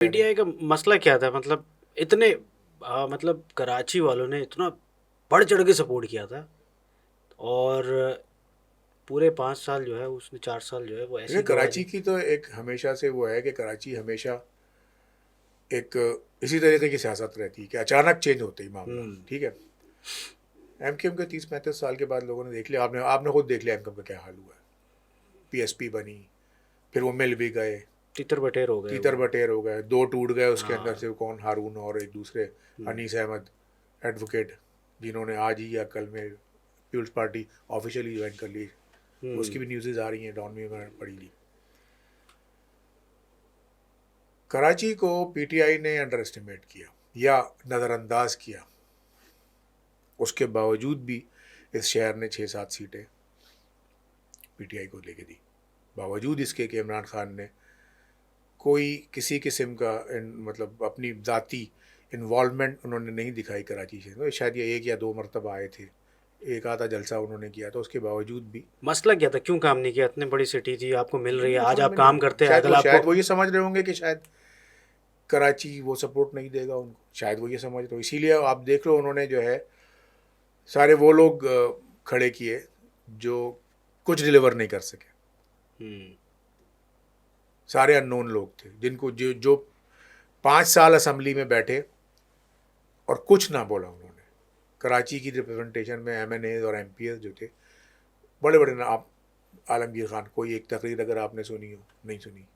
PTI का मसला क्या था? मतलब इतने मतलब कराची वालों ने इतना बढ़ चढ़ के सपोर्ट किया था और पूरे 5 साल जो है उसने 4 साल जो है वो ऐसी देखिए, गवा कराची दी। की तो एक हमेशा से वो है कि कराची हमेशा एक इसी तरीके की सियासत रहती है कि अचानक चेंज होता ही मामला। हम्म। ठीक है। एमकेएम के 30-35 साल के बाद लोगों ने देख लिया, आपने आपने खुद देख लिया एमकेएम का क्या हाल हुआ है। पीएसपी बनी, फिर वो मिल भी गए, तितर बटेर हो गए तीतर वो। बटेर हो गए, दो टूट गए उसके अंदर हाँ। से, कौन, हारून और एक दूसरे हम्म। अनीस अहमद एडवोकेट, जिन्होंने आज ही या कल में पीपल्स पार्टी ऑफिशियली ज्वाइन कर ली। हम्म। उसकी भी न्यूज़ेज आ रही हैं, डॉन में मैंने पढ़ी ली। कराची को पीटीआई ने अंडर एस्टिमेट किया या नज़रअंदाज किया। उसके बावजूद भी इस शहर ने 6-7 सीटें पीटीआई को लेके दी, बावजूद इसके कि इमरान खान ने कोई किसी किस्म का मतलब अपनी ज़ाती इन्वॉल्वमेंट उन्होंने नहीं दिखाई कराची से। तो शायद ये 1 या 2 मरतबा आए थे, एक आधा जलसा उन्होंने किया, तो उसके बावजूद भी मसला क्या था? क्यों काम नहीं किया? इतनी बड़ी सिटी थी, आपको मिल रही है, मुझे आज समझ आप में नहीं काम आता। करते हैं, कल शायद आपको। वो ये समझ रहे होंगे कि शायद कराची वो सपोर्ट नहीं देगा उनको, शायद वो ये समझ रहे हो, इसीलिए आप देख लो उन्होंने जो है सारे वो लोग खड़े किए जो कुछ डिलीवर नहीं कर सके। हम्म। सारे अननोन लोग थे जिनको जो 5 साल असम्बली में बैठे और कुछ ना बोला उन्होंने। कराची की रिप्रेजेंटेशन में एमएनए और एमपीएस जो थे, बड़े बड़े ना, आप आलमगीर खान, कोई एक तकरीर अगर आपने सुनी हो, नहीं सुनी,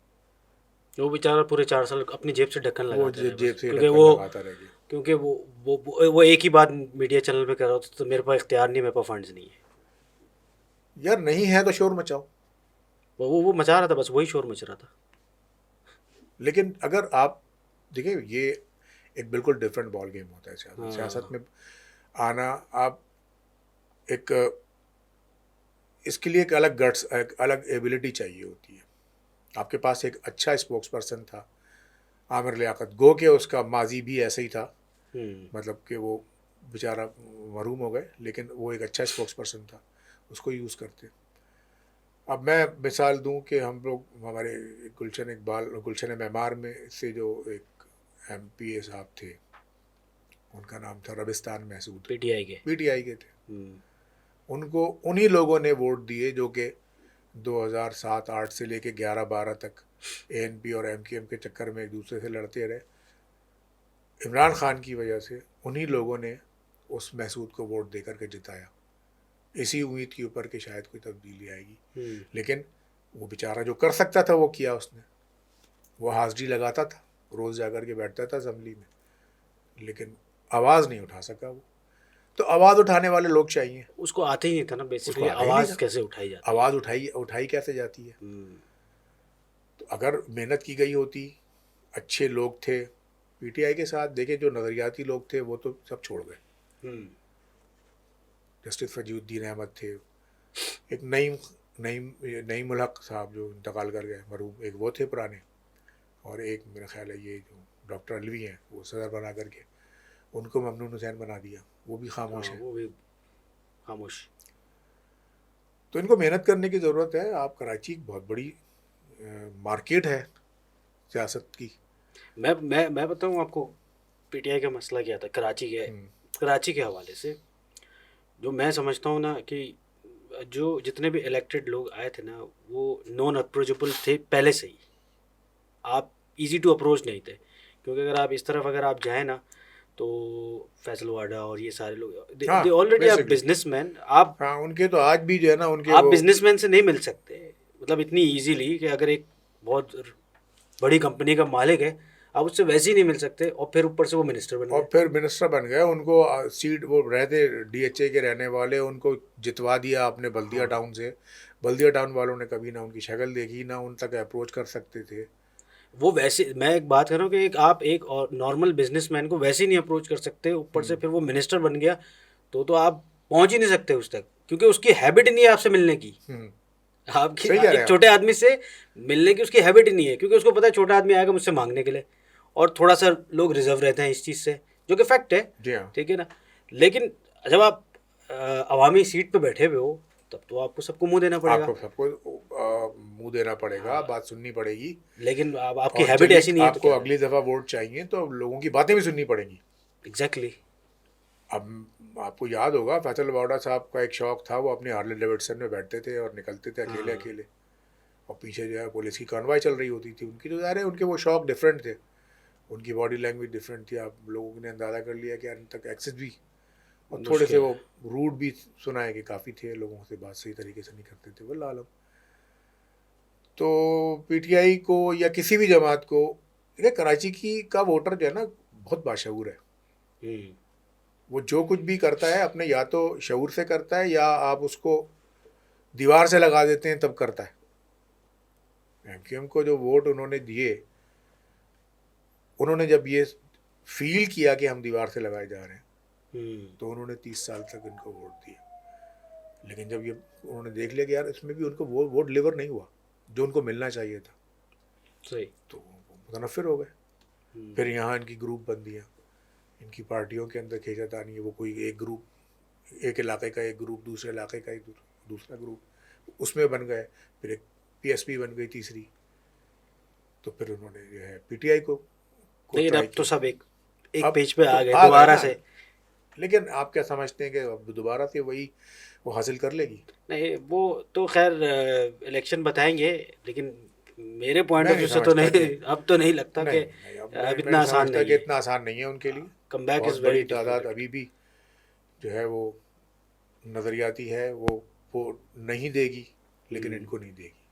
वो बेचारा पूरे 4 साल अपनी जेब से ढक्कन वो लगाते रहे जेब बस, से क्योंकि ढक्कन वो लगाता रह गया। क्योंकि वो एक ही बात मीडिया चैनल पे कर रहा होता, तो मेरे पास इख्तियार नहीं है, मेरे पास फंड्स नहीं है। यार नहीं है तो शोर मचाओ। वो मचा रहा था, बस वही शोर मच रहा था। लेकिन अगर आप देखिए, ये एक बिल्कुल डिफरेंट बॉल गेम होता है सियासत सियासत हाँ। में आना। आप एक इसके लिए एक अलग गट्स, एक अलग एबिलिटी चाहिए होती है। आपके पास एक अच्छा स्पोक्स पर्सन था आमिर लियाकत, गो के उसका माजी भी ऐसे ही था, हम्म। मतलब कि वो बेचारा मरूम हो गए, लेकिन वो एक अच्छा स्पोक्स पर्सन था, उसको यूज़ करते। अब मैं मिसाल दूं कि हम लोग, हमारे गुलशन मेमार में से जो एक एमपीए साहब थे, उनका नाम था रबिस्तान महसूद, पीटीआई के। पीटीआई के थे। हम्म। उनको उन्हीं लोगों ने वोट दिए जो कि 2007-8 से लेके 11-12 तक एएनपी और एमकेएम के चक्कर में एक दूसरे से लड़ते रहे। इमरान खान की वजह से उन्हीं लोगों ने उस महसूद को वोट दे करके जिताया, इसी उम्मीद के ऊपर कि शायद कोई तब्दीली आएगी। हम्म। लेकिन वो बेचारा जो कर सकता था वो किया उसने। वो हाजिरी लगाता था, रोज़ जा कर के बैठता था असम्बली में, लेकिन आवाज़ नहीं उठा सका वो। तो आवाज़ उठाने वाले लोग चाहिए। उसको आते ही नहीं था ना, उसको बेसिकली आता ही नहीं आवाज़ था। कैसे उठाई जाती है। आवाज़ उठाई उठाई कैसे जाती है? हम्म। तो अगर मेहनत की गई होती, अच्छे लोग थे पीटीआई के साथ, देखे जो नज़रियाती लोग थे वो तो सब छोड़ गए। हम्म। जस्टिस फजीउद्दीन अहमद थे, एक नईम नईम नईम उल हक साहब जो इंतकाल कर गए मरूम, एक वो थे पुराने, और एक मेरा ख्याल है ये जो डॉक्टर अलवी हैं वो सदर बना करके, उनको ममनून हुसैन बना दिया, वो भी हाँ, खामोश हैं। वो भी खामोश। तो इनको मेहनत करने की ज़रूरत है। आप, कराची एक बहुत बड़ी मार्केट है सियासत की। मैं बताऊँ आपको, पीटीआई का मसला क्या था हम्म, कराची के हवाले से। जो मैं समझता हूँ ना कि जो जितने भी इलेक्टेड लोग आए थे ना, वो नॉन अप्रोचेबल थे पहले से ही। आप इजी टू अप्रोच नहीं थे, क्योंकि अगर आप इस तरफ अगर आप जाएँ ना, तो फैसल वाडा और ये सारे लोग, हाँ, दे ऑलरेडी आप बेसिकली, बिजनेसमैन। आप हाँ, उनके तो आज भी जो है ना उनके आप वो, बिजनेसमैन से नहीं मिल सकते, मतलब इतनी इजीली, कि अगर एक बहुत बड़ी कंपनी का मालिक है, आप उससे वैसे ही नहीं मिल सकते, और फिर ऊपर से वो मिनिस्टर बन और गए। फिर मिनिस्टर बन गए। उनको सीट, वो रहते डीएचए के रहने वाले, उनको जितवा दिया आपने बल्दिया हाँ। टाउन से। बल्दिया टाउन वालों ने कभी ना उनकी शक्ल देखी, ना उन तक अप्रोच कर सकते थे। वो वैसे, मैं एक बात कर रहा हूँ कि एक आप एक और नॉर्मल बिजनेसमैन को वैसे ही नहीं अप्रोच कर सकते, ऊपर से हम्म, फिर वो मिनिस्टर बन गया, तो आप पहुंच ही नहीं सकते उस तक, क्योंकि उसकी हैबिट नहीं है आपसे मिलने की। हम्म, आपकी सही कह रहे एक हैं आप। छोटे आदमी से मिलने की उसकी हैबिट ही नहीं है, क्योंकि उसको पता है छोटा आदमी आएगा मुझसे मांगने के लिए, और थोड़ा सा लोग रिजर्व रहते हैं इस चीज़ से, जो कि फैक्ट है। जी हाँ। ठीक है ना? लेकिन जब आप अवामी सीट पे बैठे हुए हो, तब तो आपको सबको मुंह देना पड़ेगा। आपको सबको मुंह देना पड़ेगा, बात सुननी पड़ेगी। लेकिन अब आपकी और हैबिट जब ऐसी नहीं है तो आपको क्या अगली दफ़ा वोट चाहिए तो लोगों की बातें भी सुननी पड़ेंगी। एग्जैक्टली। अब आपको याद होगा फैसल वाडा साहब का एक शौक था, वो अपने हार्ले डेविडसन में बैठते थे और निकलते थे अकेले हाँ। अकेले, और पीछे जो है पुलिस की कॉन्वाय चल रही होती थी उनकी। तो यार उनके वो शौक डिफरेंट थे, उनकी बॉडी लैंग्वेज डिफरेंट थी। आप लोगों ने अंदाज़ा कर लिया कि यार इन तक एक्सेस भी, और थोड़े से मुश्किल वो है। रूड भी सुना है कि काफ़ी थे, लोगों से बात सही तरीके से नहीं करते थे। वल्लाह आलम। तो पीटीआई को या किसी भी जमात को, देखिए कराची की का वोटर जो है ना बहुत बाशऊर है। हम्म। वो जो कुछ भी करता है अपने या तो शऊर से करता है, या आप उसको दीवार से लगा देते हैं तब करता है। एमक्यूएम को जो वोट उन्होंने दिए, उन्होंने जब ये फील किया कि हम दीवार से लगाए जा रहे हैं, तो उन्होंने 30 साल तक इनको वोट दिया। लेकिन जब ये उन्होंने देख लिया कि यार इसमें भी उनको वो वोट डिलीवर नहीं हुआ जो उनको मिलना चाहिए था, सही। तो मुतनफ़िर हो गए। फिर यहाँ इनकी ग्रुप बंदियाँ, इनकी पार्टियों के अंदर खींचातानी है। वो कोई एक ग्रुप, एक इलाके का एक ग्रुप, दूसरे इलाके का एक दूसरा ग्रुप, उसमें बन गए। फिर एक पीएसपी बन गई तीसरी। तो फिर उन्होंने जो है पीटीआई को लेकिन ट्राई अब तो किया। सब एक अब पेज पे तो आ गए आ गए दोबारा ना, से। लेकिन आप क्या समझते हैं कि अब दोबारा से वही वो हासिल कर लेगी? नहीं, वो तो खैर इलेक्शन बताएंगे, लेकिन मेरे पॉइंट मैं ऑफ नहीं व्यू से तो समझता नहीं, कि, अब तो नहीं लगता कि नहीं नहीं, अब अब मैं इतना नहीं आसान समझता नहीं कि है। इतना आसान नहीं है उनके लिए। कम बैक बहुत इज़ बड़ी वेरी तादाद डिफिकल्ट। अभी भी जो है वो नज़रियाती है, वो नहीं देगी, लेकिन इनको नहीं देगी।